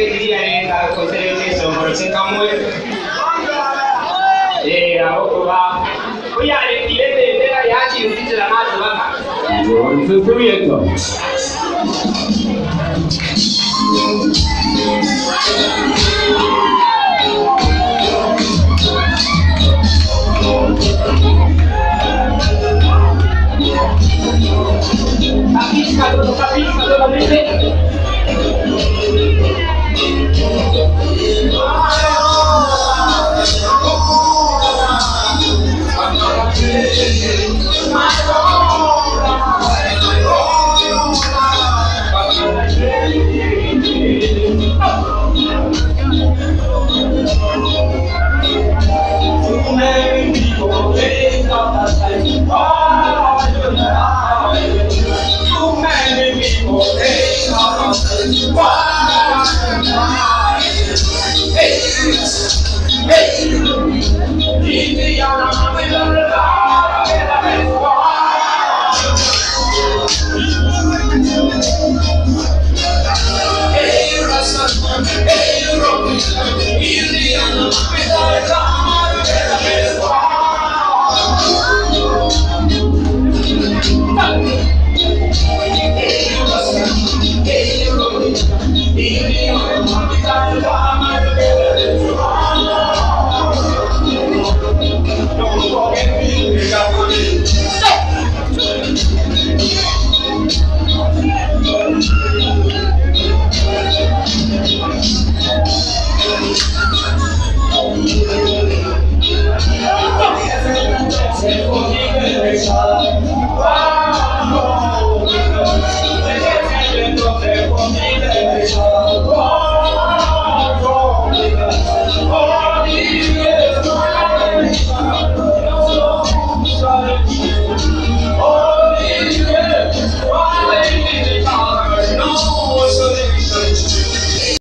che viene con te sono se kamu aku ba ko ya ne ki ne ya ci uti da ma ba ka to ye to Tapi kalau